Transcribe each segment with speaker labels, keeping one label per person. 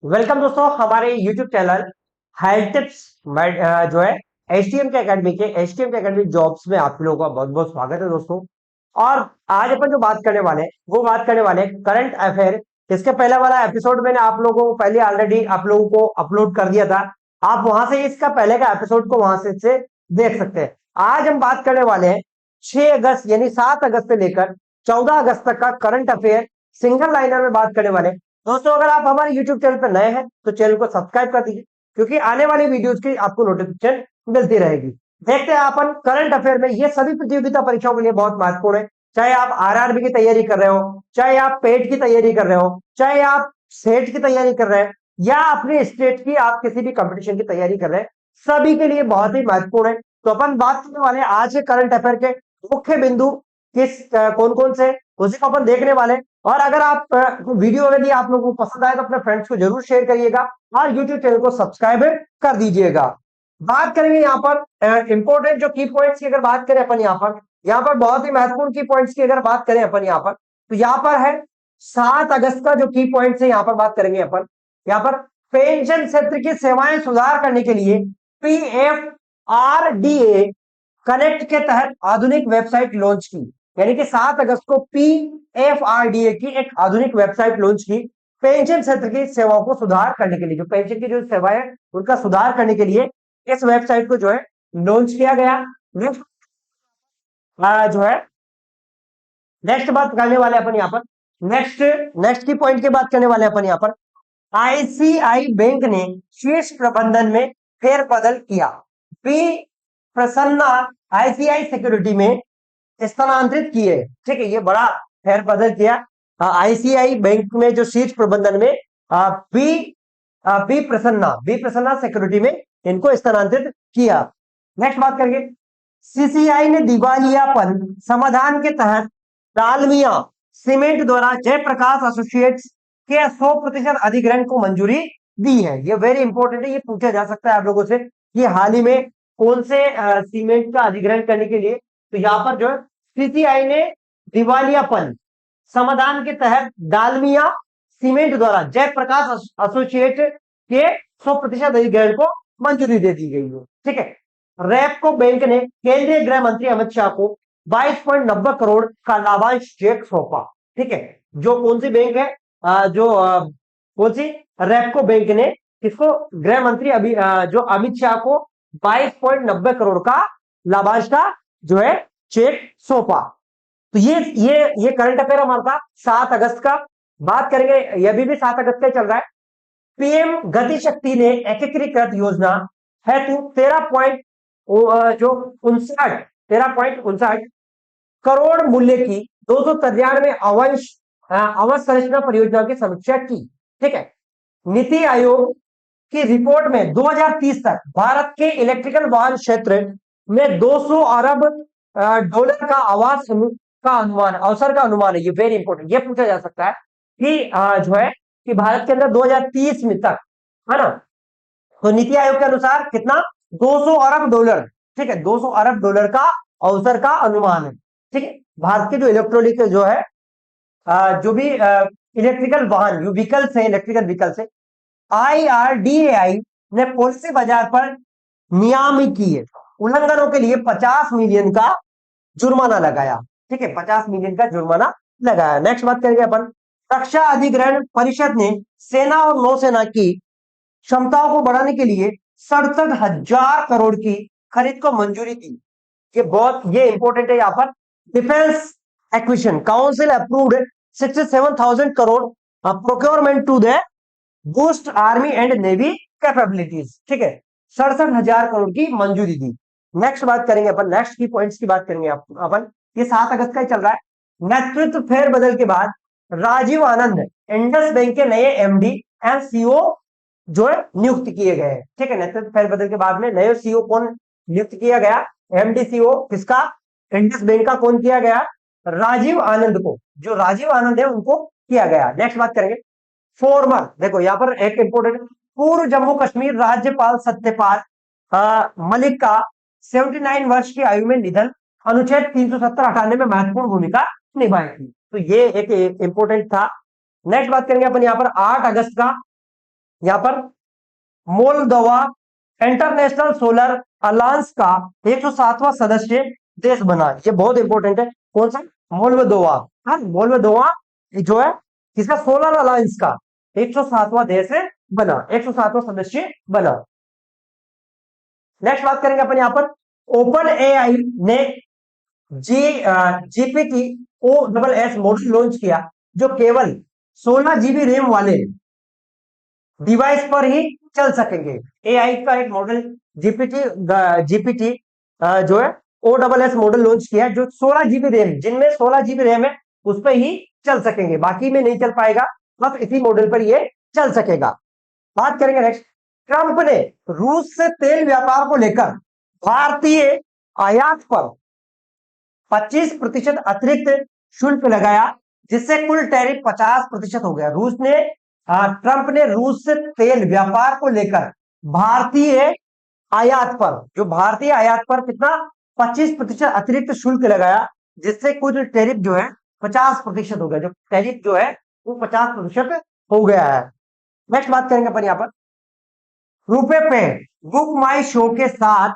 Speaker 1: Welcome दोस्तों हमारे YouTube channel health tips जो है एच टी एम के एकेडमी जॉब्स में आप लोगों का बहुत बहुत स्वागत है दोस्तों। और आज अपन जो बात करने वाले हैं वो बात करने वाले हैं करंट अफेयर। इसके पहले वाला एपिसोड मैंने आप लोगों को पहले ऑलरेडी आप लोगों को अपलोड कर दिया था। आप वहां से इसका पहले का एपिसोड को वहां से देख सकते हैं। आज हम बात करने वाले हैं 6 अगस्त यानी 7 अगस्त से लेकर 14 अगस्त तक का करंट अफेयर सिंगल लाइनर में बात करने वाले हैं। दोस्तों अगर आप हमारे YouTube चैनल पर नए हैं तो चैनल को सब्सक्राइब कर दीजिए, क्योंकि आने वाली वीडियोस की आपको नोटिफिकेशन मिलती रहेगी। देखते हैं अपन करंट अफेयर में, ये सभी प्रतियोगिता परीक्षाओं के लिए बहुत महत्वपूर्ण है। चाहे आप आरआरबी की तैयारी कर रहे हो, चाहे आप पेट की तैयारी कर रहे हो, चाहे आप सेट की तैयारी कर रहे हैं, या अपने स्टेट की आप किसी भी कंपटीशन की तैयारी कर रहे हैं, सभी के लिए बहुत ही महत्वपूर्ण है। तो अपन बात करने वाले हैं आज के करंट अफेयर के मुख्य बिंदु किस कौन कौन से, उसी को अपन देखने वाले हैं। और अगर आप वीडियो यदि आप लोगों को पसंद आए तो अपने फ्रेंड्स को जरूर शेयर करिएगा और यूट्यूब चैनल को सब्सक्राइब कर दीजिएगा। बात करेंगे यहाँ पर इंपॉर्टेंट जो की पॉइंट्स की अगर बात करें अपन यहाँ पर बहुत ही महत्वपूर्ण की पॉइंट्स की अगर बात करें अपन यहाँ पर, तो यहाँ पर है 7 अगस्त का जो की पॉइंट्स है यहाँ पर बात करेंगे अपन। यहाँ पर पेंशन क्षेत्र की सेवाएं सुधार करने के लिए PFRDA कनेक्ट के तहत आधुनिक वेबसाइट लॉन्च की। यानी कि 7 अगस्त को PFRDA की एक आधुनिक वेबसाइट लॉन्च की पेंशन क्षेत्र की सेवाओं को सुधार करने के लिए। जो पेंशन की जो सेवाएं उनका सुधार करने के लिए इस वेबसाइट को जो है लॉन्च किया गया। नेक्स्ट जो है नेक्स्ट बात करने वाले अपन यहाँ पर, नेक्स्ट नेक्स्ट की पॉइंट की बात करने वाले अपन यहाँ पर। आईसीआई बैंक ने शीर्ष प्रबंधन में फेरबदल किया। पी प्रसन्ना आईसीआई सिक्योरिटी में स्थानांतरित किए। ठीक है, ये बड़ा फेरबदल किया। आईसीआई बैंक में जो शीर्ष प्रबंधन में बी प्रसन्ना सिक्योरिटी में इनको स्थानांतरित किया। नेक्स्ट बात करेंगे, सीसीआई ने दिवालियापन समाधान के तहत डालमिया सीमेंट द्वारा जयप्रकाश एसोसिएट्स के 100% अधिग्रहण को मंजूरी दी है। ये वेरी इंपॉर्टेंट है, ये पूछा जा सकता है आप लोगों से कि हाल ही में कौन से सीमेंट का अधिग्रहण करने के लिए। तो यहाँ पर जो है सीसीआई ने दिवालियापन समाधान के तहत डालमिया सीमेंट द्वारा जयप्रकाश एसोसिएट के 100% अधिग्रहण को मंजूरी दे दी गई है। ठीक है, रेपको बैंक ने केंद्रीय गृह मंत्री अमित शाह को 22.90 करोड़ का लाभांश चेक सौंपा। ठीक है, जो कौन सी बैंक है, कौन सी, रेपको बैंक ने किसको, गृह मंत्री जो अमित शाह को 22.90 करोड़ का लाभांश का जो है चेक सौंपा। तो ये करंट अफेयर हमारा था 7 अगस्त का। बात करेंगे, यह भी 7 अगस्त का चल रहा है। पीएम गति शक्ति ने एकीकृत योजना हेतु 13.59 करोड़ मूल्य की 293 अवसंरचना परियोजना की समीक्षा की। ठीक है, नीति आयोग की रिपोर्ट में 2030 तक भारत के इलेक्ट्रिकल वाहन क्षेत्र में 200 अरब डॉलर का अवसर का अनुमान है। ये वेरी इंपॉर्टेंट, ये पूछा जा सकता है कि जो है कि भारत के अंदर 2030 में तक, है ना, तो नीति आयोग के अनुसार कितना, 200 अरब डॉलर। ठीक है, 200 अरब डॉलर का अवसर का अनुमान है। ठीक है, भारत के जो इलेक्ट्रॉनिक जो है जो भी इलेक्ट्रिकल वाहन व्हीकल्स है, इलेक्ट्रिकल व्हीकल्स है, IRDAI ने पॉलिसी बाजार पर नियामक किए उल्लंघनों के लिए 50 मिलियन का जुर्माना लगाया। ठीक है, 50 मिलियन का जुर्माना लगाया। नेक्स्ट बात करेंगे अपन, रक्षा अधिग्रहण परिषद ने सेना और नौसेना की क्षमताओं को बढ़ाने के लिए 67,000 करोड़ की खरीद को मंजूरी दी। ये इंपॉर्टेंट है यहाँ पर। Defence acquisition council approved 67,000 crore procurement to the boost army and navy capabilities. ठीक है, 67,000 करोड़ की मंजूरी दी। नेक्स्ट बात करेंगे अपन, नेक्स्ट की पॉइंट्स की बात करेंगे अपन। ये 7 अगस्त का ही चल रहा है। नेतृत्व फेरबदल के बाद राजीव आनंद इंडस बैंक के नए एमडी एंड सीईओ जो है नियुक्त किए गए। ठीक है, नेतृत्व फेरबदल के बाद में नए सीईओ कौन नियुक्त किया गया, एमडी सीईओ किसका, इंडस बैंक का कौन किया गया, राजीव आनंद को, जो राजीव आनंद है उनको किया गया। नेक्स्ट बात करेंगे, फॉर्मर, देखो यहाँ पर एक इंपोर्टेंट, पूर्व जम्मू कश्मीर राज्यपाल सत्यपाल मलिक का 79 वर्ष की आयु में निधन, अनुच्छेद 370 हटाने में महत्वपूर्ण भूमिका निभाई थी। तो ये एक इंपोर्टेंट था। नेक्स्ट बात करेंगे अपन यहाँ पर 8 अगस्त का। यहां पर मोल्दोवा इंटरनेशनल सोलर अलायंस का 107वां सदस्य देश बना। ये बहुत इंपॉर्टेंट है। कौन सा? मोल्दोवा। हाँ, मोल्दोवा जो है किसका? सोलर अलायंस का 107वां देश है बना, 107वां सदस्य बना। नेक्स्ट बात करेंगे अपन यहां पर ओपन एआई ने G GPT O double S model launch किया, जो केवल 16 GB रैम वाले डिवाइस पर ही चल सकेंगे। एआई का एक मॉडल जीपीटी जीपीटी जो है O double S model launch किया, जो 16 GB रैम, जिनमें 16 GB रैम है, उस पर ही चल सकेंगे, बाकी में नहीं चल पाएगा। बस इसी मॉडल पर ये चल सकेगा। बात करेंगे नेक्स्ट, ट्रंप ने रूस से तेल व्यापार को लेकर भारतीय आयात पर 25% अतिरिक्त शुल्क लगाया, जिससे कुल टैरिफ 50% हो गया। ट्रंप ने रूस से तेल व्यापार को लेकर भारतीय आयात पर, जो भारतीय आयात पर कितना? 25% अतिरिक्त शुल्क लगाया, जिससे कुल टैरिफ जो है 50% हो गया। जो टैरिफ जो है वो 50% हो गया है। नेक्स्ट बात करेंगे अपन यहां पर रुपए पे बुक माई शो के साथ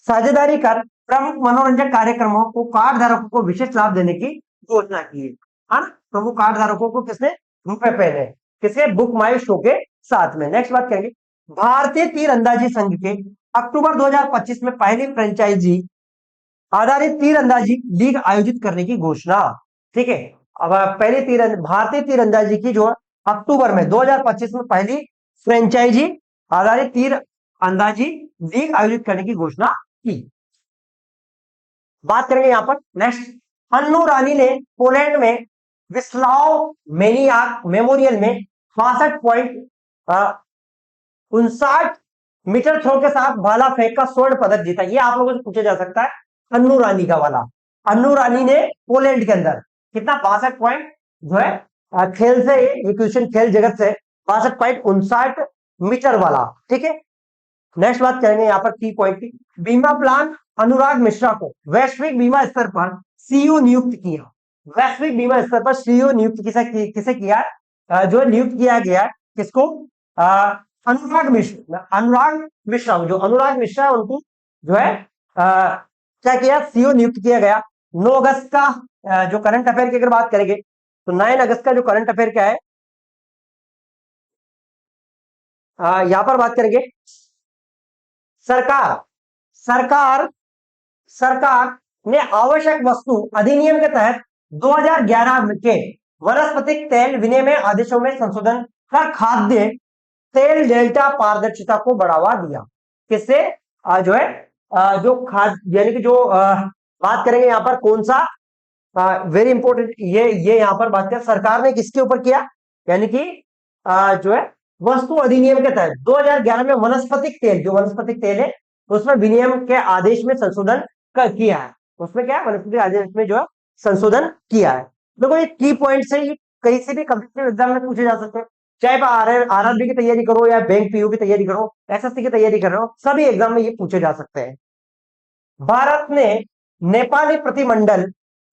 Speaker 1: साझेदारी कर प्रमुख मनोरंजन कार्यक्रमों को कार्ड धारकों को विशेष लाभ देने की घोषणा की है ना। प्रमुख कार्ड धारकों को किसने? रुपए पे ने। किसके? बुक माई शो के साथ में। नेक्स्ट बात करेंगे भारतीय तीरंदाजी संघ के अक्टूबर 2025 में पहली फ्रेंचाइजी आधारित तीरंदाजी लीग आयोजित करने की घोषणा। ठीक है, अब पहली भारतीय तीरंदाजी की जो अक्टूबर में 2025 में पहली फ्रेंचाइजी आधारित तीर अंदाजी लीग आयोजित करने की घोषणा की। बात करेंगे यहां पर नेक्स्ट, अन्नू रानी ने पोलैंड में विस्लाव मेनियाक मेमोरियल में 62.59 मीटर थ्रो के साथ भाला फेंक का स्वर्ण पदक जीता। ये आप लोगों से पूछा जा सकता है, अन्नू रानी का वाला। अन्नू रानी ने पोलैंड के अंदर कितना? 62 पॉइंट जो है खेल से, ये क्वेश्चन खेल जगत से 62.59 मीटर वाला। ठीक है, नेक्स्ट बात करेंगे यहां पर की पॉइंट की, बीमा प्लान अनुराग मिश्रा को वैश्विक बीमा स्तर पर सीईओ नियुक्त किया। वैश्विक बीमा स्तर पर सीईओ नियुक्त किसे किया? जो नियुक्त किया गया किसको? अनुराग मिश्रा जो अनुराग मिश्रा उनको जो है क्या किया? सीईओ नियुक्त किया गया। 9 अगस्त का जो करंट अफेयर की अगर बात करेंगे तो 9 अगस्त का जो करंट अफेयर क्या है, यहां पर बात करेंगे सरकार सरकार सरकार ने आवश्यक वस्तु अधिनियम के तहत 2011 के वनस्पतिक तेल विनिमय आदेशों में संशोधन कर खाद्य तेल डेल्टा पारदर्शिता को बढ़ावा दिया। किससे? जो है जो खाद्य यानी कि जो बात करेंगे यहां पर कौन सा वेरी इंपॉर्टेंट, ये यहां पर बात करें सरकार ने किसके ऊपर किया, यानी कि जो है वस्तु अधिनियम के तहत 2011 में वनस्पतिक तेल, जो वनस्पतिक तेल है उसमें विनियम के आदेश में संशोधन किया है। उसमें क्या है? वनस्पतिक आदेश में जो है संशोधन किया है। देखो ये की पॉइंट से कहीं से भी कॉम्पिटिटिव एग्जाम में पूछे जा सकते हैं, चाहे आरआरबी की तैयारी करो या बैंक पीयू की तैयारी करो, एसएससी की तैयारी कर रहे हो, सभी एग्जाम में ये पूछे जा सकते हैं। भारत ने नेपाली प्रतिमंडल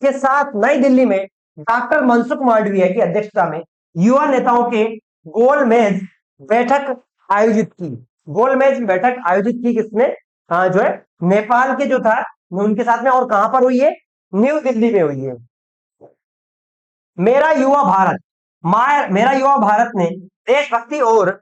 Speaker 1: के साथ नई दिल्ली में डॉक्टर मनसुख मांडविया की अध्यक्षता में युवा नेताओं के गोलमेज बैठक आयोजित की। गोलमेज बैठक आयोजित की किसने? जो है नेपाल के जो था उनके साथ में। और कहां पर हुई है? न्यू दिल्ली में हुई है। मेरा युवा भारत ने देशभक्ति और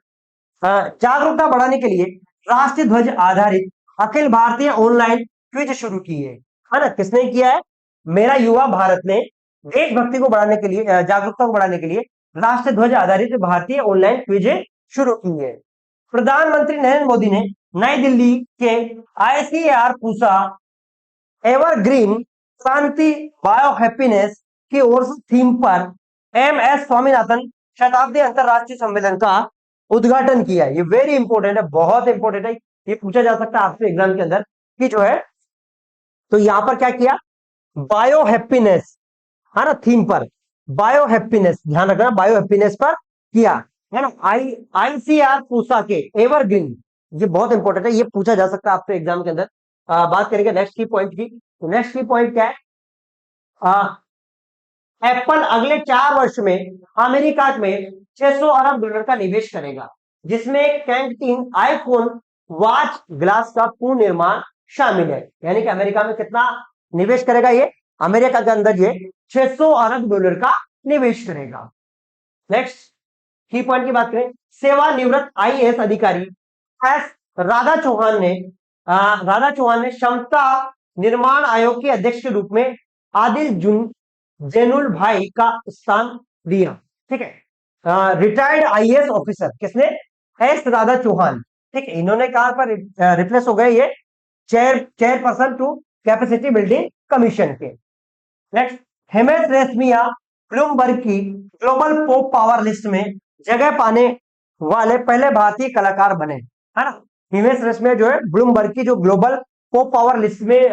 Speaker 1: जागरूकता बढ़ाने के लिए राष्ट्रीय ध्वज आधारित अखिल भारतीय ऑनलाइन क्विज शुरू की है ना। किसने किया है? मेरा युवा भारत ने देशभक्ति को बढ़ाने के लिए, जागरूकता को बढ़ाने के लिए राष्ट्रीय ध्वज आधारित भारतीय ऑनलाइन क्विज शुरू की है। प्रधानमंत्री नरेंद्र मोदी ने नई दिल्ली के आईसीएआर पूसा एवरग्रीन शांति बायो हैप्पीनेस की ओर से थीम पर एमएस स्वामीनाथन शताब्दी अंतरराष्ट्रीय सम्मेलन का उद्घाटन किया। ये वेरी इंपॉर्टेंट है, बहुत इंपॉर्टेंट है, ये पूछा जा सकता है आपसे एग्जाम के अंदर कि जो है, तो यहां पर क्या किया? बायो हैप्पीनेस है ना, थीम पर बायो हैप्पीनेस, ध्यान रखना बायो हैप्पीनेस पर किया है ना। आईसीआर पूसा के एवरग्रीन, ये बहुत इंपॉर्टेंट है, ये पूछा जा सकता है आपसे एग्जाम के अंदर। बात करेंगे नेक्स्ट की पॉइंट की। नेक्स्ट की पॉइंट क्या है? एप्पल अगले 4 वर्ष में अमेरिका में 600 अरब डॉलर का निवेश करेगा, जिसमें कैंटीन, आईफोन, वॉच, ग्लास का पूर्ण निर्माण शामिल है। यानी कि अमेरिका में कितना निवेश करेगा ये, अमेरिका के अंदर ये 600 अरब डॉलर का निवेश करेगा। नेक्स्ट की पॉइंट की बात करें, सेवानिवृत्त आईएएस अधिकारी एस राधा चौहान ने क्षमता निर्माण आयोग के अध्यक्ष के रूप में आदिल जैनुल भाई का स्थान लिया। ठीक है, रिटायर्ड आईएएस ऑफिसर किसने, एस राधा चौहान। ठीक है, इन्होंने कहां पर रिप्लेस हो गए, ये chairperson to capacity building commission के। नेक्स्ट, हेमेश रेशमिया ब्लूमबर्ग की ग्लोबल पॉप पावर लिस्ट में जगह पाने वाले पहले भारतीय कलाकार बने, है ना। हिमेश रेशमिया जो है ब्लूमबर्ग की जो ग्लोबल पॉप पावर लिस्ट में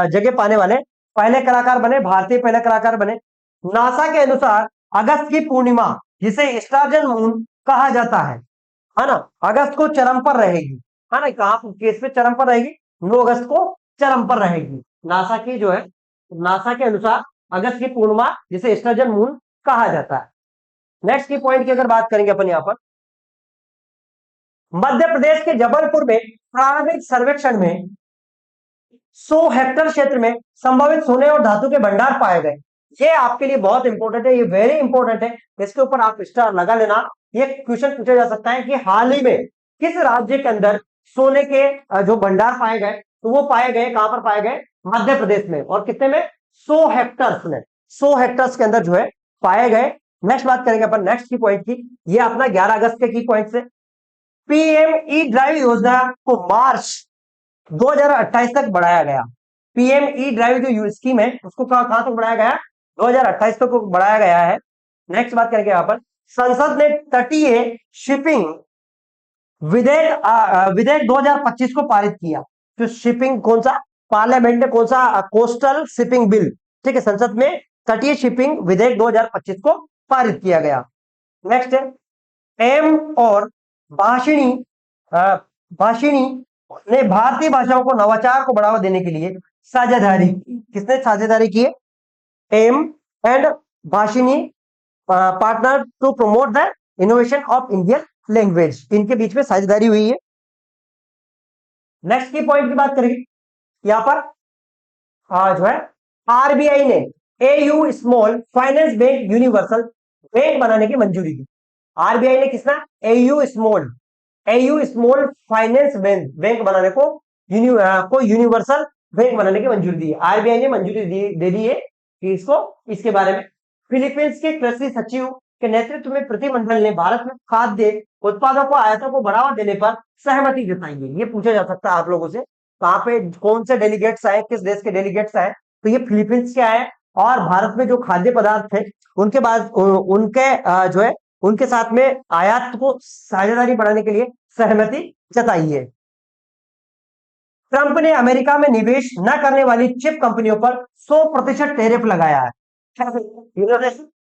Speaker 1: जगह पाने वाले पहले कलाकार बने, भारतीय पहले कलाकार बने। नासा के अनुसार अगस्त की पूर्णिमा, जिसे स्टार्जन मून कहा जाता है ना, अगस्त को चरम पर रहेगी, है ना। कहां केस पे चरम पर रहेगी, 9 अगस्त को चरम पर रहेगी। नासा की जो है, नासा के अनुसार अगस्त की पूर्णिमा, जिसे स्टार्जन मून कहा जाता है। नेक्स्ट की पॉइंट की अगर बात करेंगे अपन यहां पर, मध्य प्रदेश के जबलपुर में प्रारंभिक सर्वेक्षण में 100 हेक्टेयर क्षेत्र में संभावित सोने और धातु के भंडार पाए गए। ये आपके लिए बहुत इंपॉर्टेंट है, ये वेरी इंपॉर्टेंट है, इसके ऊपर आप स्टार लगा लेना। ये क्वेश्चन पूछा जा सकता है कि हाल ही में किस राज्य के अंदर सोने के जो भंडार पाए गए, तो वो पाए गए कहां पर पाए गए, मध्य प्रदेश में, और कितने में, 100 हेक्टर्स में, 100 हेक्टर्स के अंदर जो है पाए गए। नेक्स्ट बात करेंगे अपन नेक्स्ट की पॉइंट की, ये अपना 11 अगस्त के की पॉइंट से। पीएम ई ड्राइव योजना को मार्च 2028 तक बढ़ाया गया। पीएम ई ड्राइव जो स्कीम है उसको कहां तक बढ़ाया गया, 2028 तक बढ़ाया गया है। नेक्स्ट बात करेंगे यहां पर, संसद ने तटीय शिपिंग विधेयक 2025 को पारित किया। तो शिपिंग कौन सा, पार्लियामेंट ने कौन सा, कोस्टल शिपिंग बिल। ठीक है, संसद में तटीय शिपिंग विधेयक 2025 को पारित किया गया। नेक्स्ट है, एम और भाषिणी ने भारतीय भाषाओं को नवाचार को बढ़ावा देने के लिए साझेदारी, किसने साझेदारी की है, M and Bhashini partner to promote the innovation of Indian language, इनके बीच में साझेदारी हुई है। नेक्स्ट की पॉइंट की बात करेंगे यहां पर, जो है आरबीआई ने AU small finance bank universal bank बनाने की मंजूरी दी। आरबीआई ने Kisna, AU small finance bank बनाने को यूनिवर्सल बैंक बनाने की मंजूरी दी। आरबीआई ने मंजूरी दे दी है कि इसके बारे में फिलीपींस के कृषि सचिव के नेतृत्व में प्रतिमंडल ने भारत में खाद्य उत्पादों को आयातों को बढ़ावा देने पर सहमति जताई है। ये पूछा जा सकता है आप लोगों से, कहां पे कौन से डेलीगेट्स आए, किस देश के डेलीगेट्स आए, तो ये फिलीपींस के आए, और भारत में जो खाद्य पदार्थ थे उनके बाद उनके जो है उनके साथ में आयात को साझेदारी बढ़ाने के लिए सहमति जताई है। ट्रंप ने अमेरिका में निवेश न करने वाली चिप कंपनियों पर 100% टैरिफ लगाया है।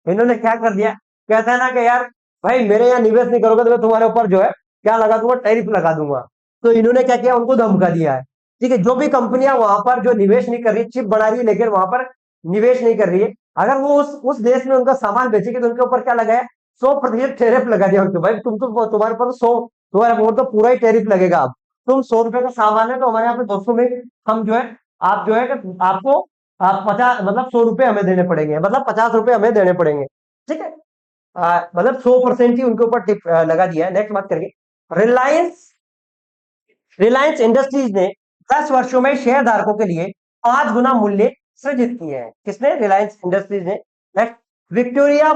Speaker 1: इन्होंने क्या कर दिया, कहता है ना कि यार भाई मेरे यहाँ निवेश नहीं करोगे तो मैं तुम्हारे ऊपर जो है क्या लगा दूंगा, टैरिफ लगा दूंगा। तो इन्होंने क्या किया, उनको धमका दिया है। ठीक है, जो भी कंपनियां वहां पर जो निवेश नहीं कर रही, चिप बना रही है लेकिन वहां पर निवेश नहीं कर रही है, अगर वो उस देश में उनका सामान बेचेगी तो उनके ऊपर क्या लगाया, 100% टैरिफ लगा दिया उनको। भाई तुम्हारे ऊपर 100, तुम्हारे ऊपर तो पूरा ही टैरिफ लगेगा। अब तुम 100 रुपए का सामान है तो हमारे यहाँ पे 200 में हम जो है, आप जो है कि आपको आप 50 मतलब 100 रुपए हमें देने पड़ेंगे, मतलब 50 रुपए हमें देने पड़ेंगे। ठीक है, मतलब 100% ही उनके ऊपर टिप लगा दिया है। नेक्स्ट बात करेंगे, रिलायंस इंडस्ट्रीज ने 10 वर्षों में शेयरधारकों के लिए 5 गुना मूल्य सृजित किए हैं। किसने, रिलायंस इंडस्ट्रीज ने। नेक्स्ट, विक्टोरिया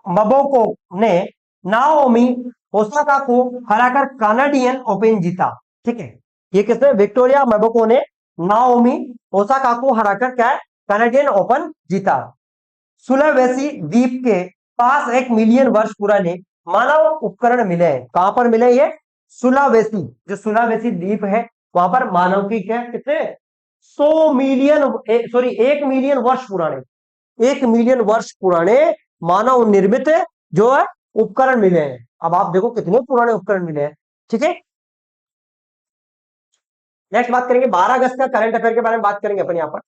Speaker 1: मबोको ने नाओमी ओसाका को हराकर कनाडियन ओपन जीता। ठीक है, ये किसने, विक्टोरिया मबोको ने नाओमी ओसाका को हराकर क्या है, कनाडियन ओपन जीता। सुलावेसी द्वीप के पास 1 मिलियन वर्ष पुराने मानव उपकरण मिले हैं। कहां पर मिले ये, सुलावेसी, जो सुलावेसी द्वीप है वहां पर मानव की क्या कितने 100 मिलियन 1 मिलियन वर्ष पुराने, 1 मिलियन वर्ष पुराने मानव निर्मित जो है उपकरण मिले हैं। अब आप देखो कितने पुराने उपकरण मिले हैं। ठीक है, नेक्स्ट बात करेंगे 12 अगस्त का करंट अफेयर के बारे में बात करेंगे अपन यहां पर।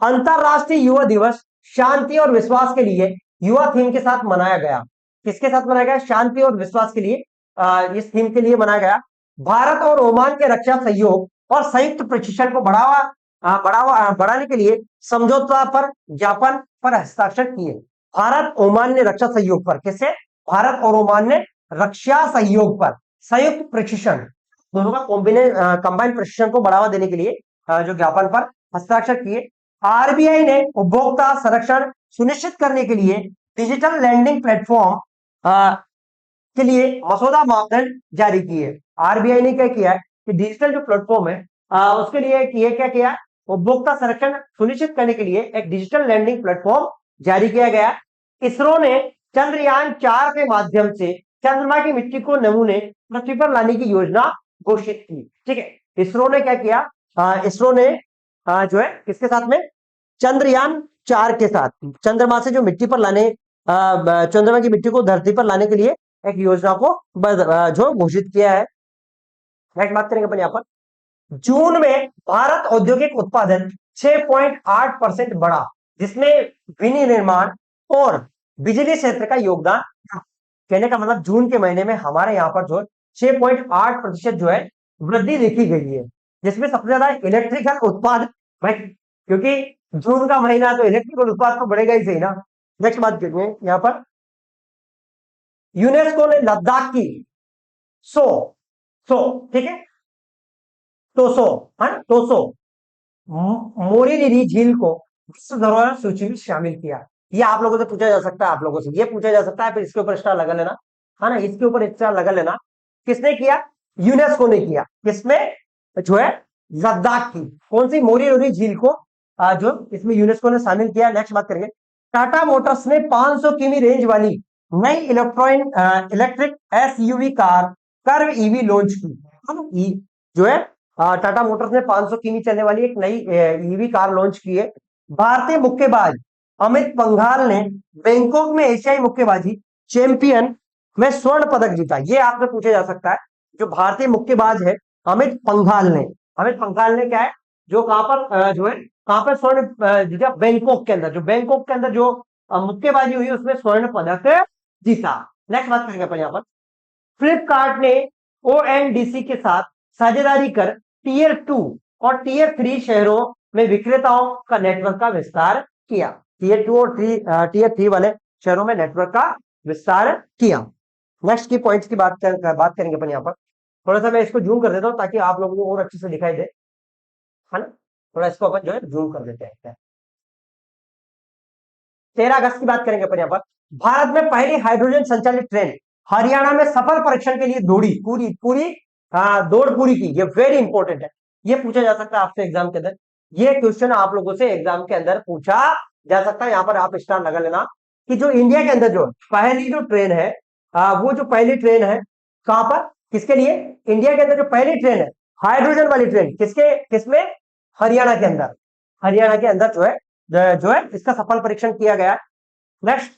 Speaker 1: अंतरराष्ट्रीय युवा दिवस शांति और विश्वास के लिए युवा थीम के साथ मनाया गया। किसके साथ मनाया गया? शांति और विश्वास के लिए इस थीम के लिए मनाया गया। भारत और ओमान के रक्षा सहयोग और संयुक्त प्रशिक्षण को बढ़ाने के लिए समझौता पर ज्ञापन पर हस्ताक्षर किए। भारत ओमान ने रक्षा सहयोग पर, किससे? भारत और ओमान ने रक्षा सहयोग पर संयुक्त प्रशिक्षण, दोनों का कंबाइंड प्रशिक्षण को बढ़ावा देने के लिए जो ज्ञापन पर हस्ताक्षर किए। आरबीआई ने उपभोक्ता संरक्षण सुनिश्चित करने के लिए डिजिटल लैंडिंग प्लेटफॉर्म के लिए मसौदा मापदंड जारी किए। आरबीआई ने क्या किया है कि डिजिटल जो प्लेटफॉर्म है उसके लिए क्या किया? उपभोक्ता संरक्षण सुनिश्चित करने के लिए एक डिजिटल लैंडिंग प्लेटफॉर्म जारी किया गया। इसरो ने चंद्रयान 4 के माध्यम से चंद्रमा की मिट्टी को नमूने पृथ्वी पर लाने की योजना घोषित की। ठीक है, इसरो ने क्या किया? इसरो ने जो है किसके साथ में? चंद्रयान 4 के साथ चंद्रमा से जो मिट्टी पर लाने चंद्रमा की मिट्टी को धरती पर लाने के लिए एक योजना को जो घोषित किया है। नेक्स्ट बात करेंगे अपन यहाँ पर, जून में भारत औद्योगिक उत्पादन 6.8% बढ़ा, जिसमें विनिर्माण और बिजली क्षेत्र का योगदान। कहने का मतलब जून के महीने में हमारे यहाँ पर जो 6.8% जो है वृद्धि देखी गई है, जिसमें सबसे ज्यादा इलेक्ट्रिकल उत्पाद भाई, क्योंकि जून का महीना तो इलेक्ट्रिकल उत्पाद तो बढ़ेगा ही सही ना। नेक्स्ट बात करेंगे यहाँ पर, यूनेस्को ने लद्दाख की सो ठीक है टोसो टोसो मोरीनिरी झील को विश्व धरोहर सूची में शामिल किया। ये आप लोगों से पूछा जा सकता है, आप लोगों से ये पूछा जा सकता है, फिर इसके ऊपर स्टार लगा लेना, है ना, इसके ऊपर स्टार लगा लेना। किसने किया? यूनेस्को ने किया। किसमें? जो है लद्दाख की कौन सी मोरीनिरी झील को जो इसमें यूनेस्को ने शामिल किया। नेक्स्ट बात करेंगे, टाटा मोटर्स ने 500 किमी रेंज वाली नई electric SUV car Curvv EV launch की। जो है टाटा मोटर्स ने 500 किमी चलने वाली एक नई ईवी कार लॉन्च की है। भारतीय मुक्केबाज अमित पंघाल ने बैंकॉक में एशियाई मुक्केबाजी चैंपियन में स्वर्ण पदक जीता। ये आपसे पूछा जा सकता है, जो भारतीय मुक्केबाज है अमित पंघाल ने क्या है, जो कहां पर जो है कहां पर स्वर्ण जीता? बैंकॉक के अंदर। जो बैंकॉक के अंदर जो मुक्केबाजी हुई उसमें स्वर्ण पदक जीता। नेक्स्ट बात करेंगे अपन यहाँ पर, फ्लिपकार्ट ने ओएनडीसी के साथ साझेदारी कर टीयर 2 और टीयर 3 शहरों में विक्रेताओं का नेटवर्क का विस्तार किया। टीयर 2 और टीयर 3 वाले शहरों में नेटवर्क का विस्तार किया। नेक्स्ट की पॉइंट्स की बात करेंगे अपन यहाँ पर। थोड़ा सा मैं इसको जूम कर देता हूं ताकि आप लोगों को और अच्छे से दिखाई दे, है ना। थोड़ा इसको अपन जो है जूम कर देते हैं। 13 अगस्त की बात करेंगे अपन यहाँ पर, भारत में पहली हाइड्रोजन संचालित ट्रेन हरियाणा में सफल परीक्षण के लिए दौड़ पूरी की। ये वेरी इंपॉर्टेंट है, ये पूछा जा सकता है आपसे एग्जाम के अंदर। ये क्वेश्चन आप लोगों से एग्जाम के अंदर पूछा जा सकता है। यहाँ पर आप स्टार लगा लेना कि जो इंडिया के अंदर जो पहली जो ट्रेन है वो जो पहली ट्रेन है कहां पर, किसके लिए? इंडिया के अंदर जो पहली ट्रेन है हाइड्रोजन वाली ट्रेन, किसमें? हरियाणा के अंदर जो है इसका सफल परीक्षण किया गया। नेक्स्ट,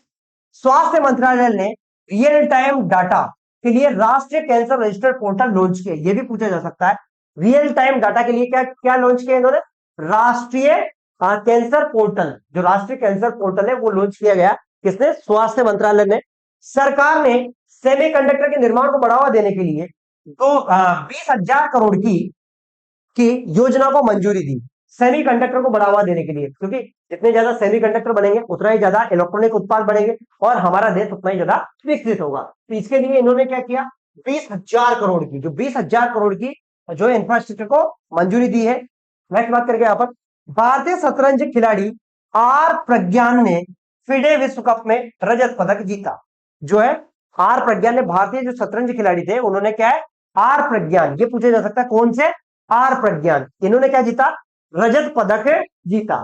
Speaker 1: स्वास्थ्य मंत्रालय ने रियल टाइम डाटा के लिए राष्ट्रीय कैंसर रजिस्टर पोर्टल लॉन्च किया। यह भी पूछा जा सकता है, रियल टाइम डाटा के लिए क्या लॉन्च किया इन्होंने? राष्ट्रीय कैंसर पोर्टल, जो राष्ट्रीय कैंसर पोर्टल है वो लॉन्च किया गया। किसने? स्वास्थ्य मंत्रालय ने। सरकार ने सेमीकंडक्टर के निर्माण को बढ़ावा देने के लिए 20,000 करोड़ की योजना को मंजूरी दी। सेमीकंडक्टर को बढ़ावा देने के लिए, क्योंकि जितने ज्यादा सेमीकंडक्टर बनेंगे उतना ही ज्यादा इलेक्ट्रॉनिक उत्पाद बढ़ेंगे और हमारा देश उतना ही ज्यादा विकसित होगा। तो इसके लिए इन्होंने क्या किया? 20,000 करोड़ की जो 20,000 करोड़ की जो इंफ्रास्ट्रक्चर को मंजूरी दी है। नेक्स्ट बात करके यहाँ पर, भारतीय शतरंज खिलाड़ी आर प्रज्ञान ने फिडे विश्व कप में रजत पदक जीता। जो है आर प्रज्ञान ने, भारतीय जो शतरंज खिलाड़ी थे उन्होंने क्या है? आर प्रज्ञान, ये पूछा जा सकता है कौन से? आर प्रज्ञान, इन्होंने क्या जीता? रजत पदक जीता।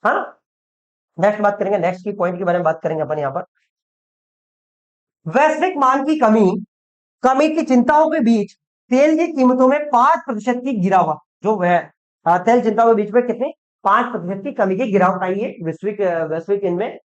Speaker 1: हाँ, नेक्स्ट बात करेंगे, नेक्स्ट की पॉइंट के बारे में बात करेंगे अपन यहाँ पर। वैश्विक मांग की कमी की चिंताओं के बीच तेल की कीमतों में 5% की गिरावट, जो है तेल चिंताओं के बीच में कितनी? 5% की कमी की गिरावट आई है वैश्विक इनमें।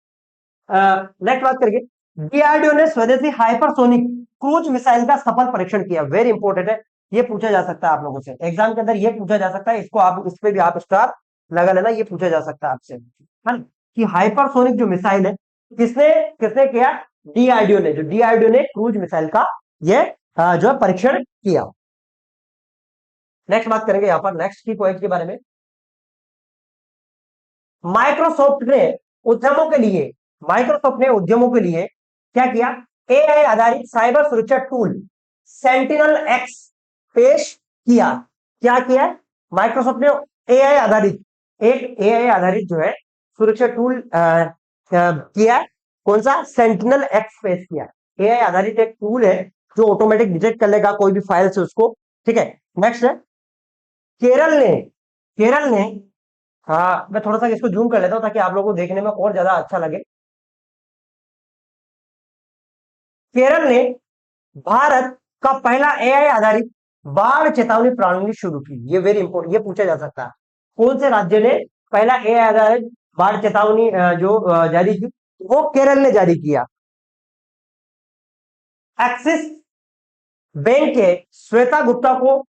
Speaker 1: नेक्स्ट बात करेंगे, डीआरडीओ ने स्वदेशी हाइपरसोनिक क्रूज मिसाइल का सफल परीक्षण किया। वेरी इंपॉर्टेंट है, ये पूछा जा सकता है आप लोगों से एग्जाम के अंदर, ये पूछा जा सकता है। इसको आप इस पे भी आप स्टार लगा लेना, ये पूछा जा सकता है आपसे, है ना, कि हाइपरसोनिक जो मिसाइल है किसने किसने किया? डीआरडीओ ने, जो डीआरडीओ ने क्रूज मिसाइल का ये जो है परीक्षण किया। नेक्स्ट बात करेंगे यहां पर नेक्स्ट की पॉइंट के बारे में। माइक्रोसॉफ्ट ने उद्यमों के लिए माइक्रोसॉफ्ट ने उद्यमों के लिए क्या किया? एआई आधारित साइबर सुरक्षा टूल सेंटिनल एक्स पेश किया। क्या किया? माइक्रोसॉफ्ट ने एआई आधारित एक एआई आधारित जो है सुरक्षा टूल किया। कौन सा? सेंटिनल एक्स पेश किया। एआई आधारित एक टूल है जो ऑटोमेटिक डिटेक्ट कर लेगा कोई भी फाइल से उसको। ठीक है। नेक्स्ट है केरल ने हाँ, मैं थोड़ा सा इसको जूम कर लेता हूं ताकि आप लोगों को देखने में और ज्यादा अच्छा लगे। केरल ने भारत का पहला एआई आधारित बाढ़ चेतावनी प्रणाली शुरू की। ये वेरी इंपॉर्टेंट, ये पूछा जा सकता है। कौन से राज्य ने पहला एआई आधारित बाढ़ चेतावनी जो जारी की? वो केरल ने जारी किया। एक्सिस बैंक के श्वेता गुप्ता को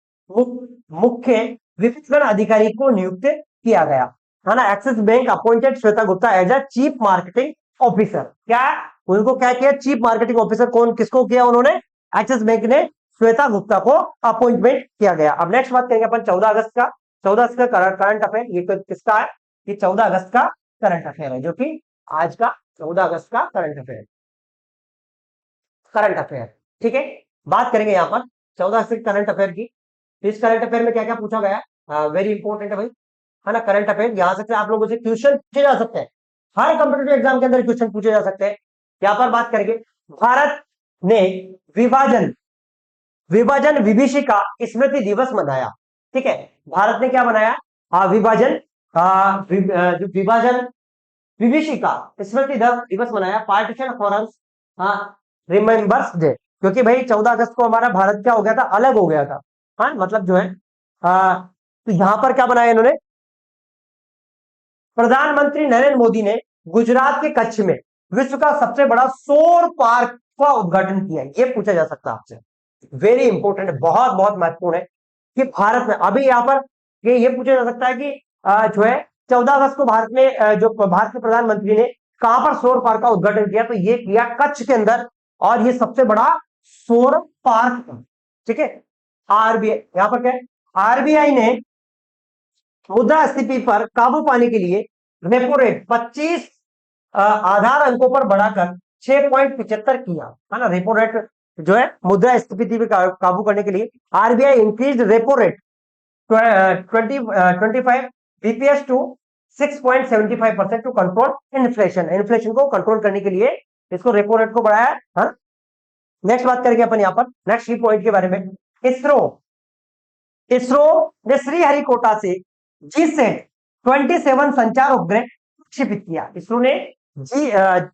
Speaker 1: मुख्य विपणन अधिकारी को नियुक्त किया गया है ना। Axis Bank appointed Shweta Gupta as a chief marketing officer. क्या उनको क्या किया? Chief marketing officer. कौन किसको किया उन्होंने? एक्सिस बैंक ने श्वेता गुप्ता को अपॉइंटमेंट किया गया। अब नेक्स्ट बात करेंगे अपन 14 अगस्त का। 14 अगस्त का करंट अफेयर ये किसका है? ये 14 अगस्त का करंट अफेयर है, जो कि आज का 14 अगस्त का करंट अफेयर। ठीक है। बात करेंगे यहां पर 14 अगस्त करंट अफेयर की। इस करंट अफेयर में क्या क्या पूछा गया? वेरी इंपॉर्टेंट है भाई, है ना। करंट अफेयर यहां से आप लोगों से क्वेश्चन पूछे जा सकते हैं। हर कंप्यूटर एग्जाम के अंदर क्वेश्चन पूछे जा सकते हैं। यहां पर बात करेंगे भारत ने विभाजन विभाजन विभीषिका स्मृति दिवस मनाया। ठीक है। भारत ने क्या बनाया? विभाजन जो विभाजन विभीषिका स्मृति दिवस मनाया। पार्टीशन हॉरर्स रिमेम्बर्स डे, क्योंकि भाई 14 अगस्त को हमारा भारत क्या हो गया था? अलग हो गया था। हाँ, मतलब जो है तो यहां पर क्या बनाया इन्होंने? प्रधानमंत्री नरेंद्र मोदी ने गुजरात के कच्छ में विश्व का सबसे बड़ा सौर पार्क का उद्घाटन किया। ये पूछा जा सकता है आपसे, वेरी इंपॉर्टेंट है, बहुत बहुत महत्वपूर्ण है कि भारत में अभी यहां पर ये पूछा जा सकता है कि जो है 14 अगस्त को भारत में जो भारत के प्रधानमंत्री ने कहां पर सौर पार्क का उद्घाटन किया? तो ये किया कच्छ के अंदर, और ये सबसे बड़ा सौर पार्क था। ठीक है। आरबीआई यहां पर क्या है? आरबीआई ने मुद्रास्फीति पर काबू पाने के लिए रेपो रेट 25 आधार अंकों पर बढ़ाकर 6.75 किया, है ना। रेपो रेट जो है मुद्रास्फीति पे काबू करने के लिए RBI increase repo rate 25 BPS to 6.75% to control inflation. Inflation को कंट्रोल करने के लिए इसको रेपो रेट को बढ़ाया है। नेक्स्ट बात करेंगे अपन यहां पर नेक्स्ट की पॉइंट के बारे में। इसरो इसरो ने श्रीहरिकोटा से जीसैट 27 संचार उपग्रह प्रक्षेपित किया। इसरो ने जीसैट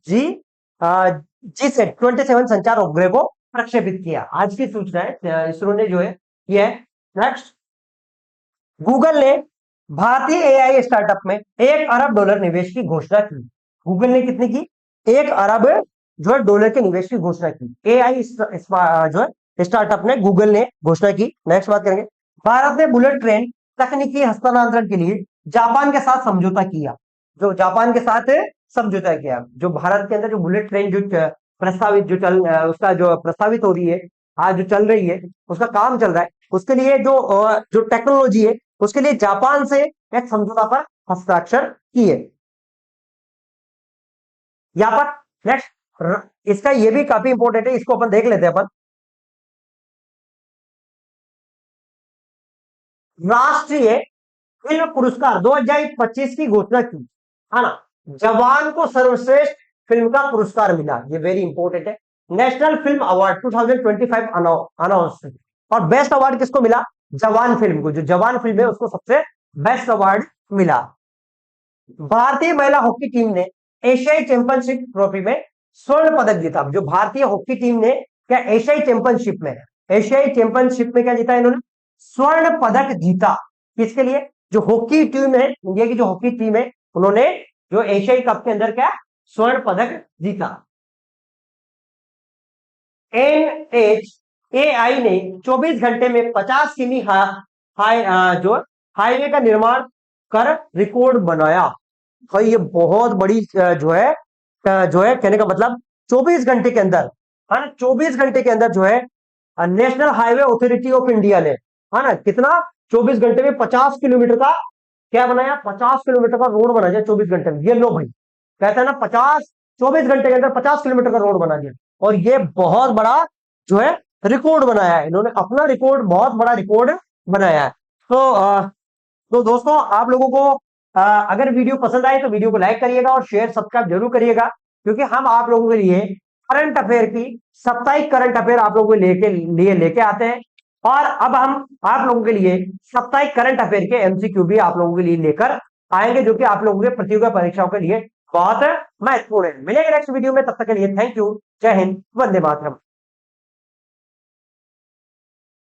Speaker 1: 27 संचार उपग्रह को प्रक्षेपित किया। आज की सूचना है, इसरो ने जो है किया है। नेक्स्ट, गूगल ने भारतीय एआई स्टार्टअप में $1 अरब निवेश की घोषणा की। गूगल ने कितनी की? $1 अरब जो है डॉलर के निवेश की घोषणा की। एआई जो है स्टार्टअप ने गूगल ने घोषणा की। नेक्स्ट बात करेंगे, भारत ने बुलेट ट्रेन तकनीकी हस्तांतरण के लिए जापान के साथ समझौता किया। जो जापान के साथ समझौता किया, जो भारत के अंदर जो बुलेट ट्रेन जो प्रस्तावित जो उसका जो प्रस्तावित हो रही है, आज जो चल रही है, उसका काम चल रहा है, उसके लिए जो टेक्नोलॉजी है, उसके लिए जापान से एक समझौता पर हस्ताक्षर किए। यहां पर नेक्स्ट इसका ये भी काफी इंपॉर्टेंट है, इसको अपन देख लेते हैं। अपन राष्ट्रीय फिल्म पुरस्कार 2025 की घोषणा की, है ना। जवान को सर्वश्रेष्ठ फिल्म का पुरस्कार मिला, ये वेरी इंपॉर्टेंट है। नेशनल फिल्म अवार्ड 2025 अनाउंस, और बेस्ट अवार्ड किसको मिला? जवान फिल्म को। जो जवान फिल्म है उसको सबसे बेस्ट अवार्ड मिला। भारतीय महिला हॉकी टीम ने एशियाई चैंपियनशिप ट्रॉफी में स्वर्ण पदक जीता। जो भारतीय हॉकी टीम ने क्या एशियाई चैंपियनशिप में क्या जीता इन्होंने? स्वर्ण पदक जीता। किसके लिए? जो हॉकी टीम है, इंडिया की जो हॉकी टीम है, उन्होंने जो एशियाई कप के अंदर क्या स्वर्ण पदक जीता। NHAI ने 24 घंटे में 50 किमी जो हाईवे का निर्माण कर रिकॉर्ड बनाया। भाई ये बहुत बड़ी जो है जो है कहने का मतलब 24 घंटे के अंदर, है ना, 24 घंटे के अंदर जो है national highway authority of India ने, है ना, कितना 24 घंटे में 50 किलोमीटर का क्या बनाया, 50 किलोमीटर का रोड बना दिया 24 घंटे में। ये लो भाई, कहते हैं ना 24 घंटे के अंदर 50 किलोमीटर का रोड बना दिया। और ये बहुत बड़ा जो है रिकॉर्ड बनाया है इन्होंने, अपना रिकॉर्ड, बहुत बड़ा रिकॉर्ड बनाया है। तो दोस्तों आप लोगों को अगर वीडियो पसंद आए तो वीडियो को लाइक करिएगा और शेयर सब्सक्राइब जरूर करिएगा, क्योंकि हम आप लोगों के लिए करंट अफेयर की, साप्ताहिक करंट अफेयर आप लोगों के लेके आते हैं। और अब हम आप लोगों के लिए साप्ताहिक करंट अफेयर के एमसीक्यू भी आप लोगों के लिए लेकर आएंगे, जो कि आप लोगों के प्रतियोगिता परीक्षाओं के लिए बहुत महत्वपूर्ण है। मिलेंगे नेक्स्ट वीडियो में, तब तक के लिए थैंक यू, जय हिंद, वंदे मातरम।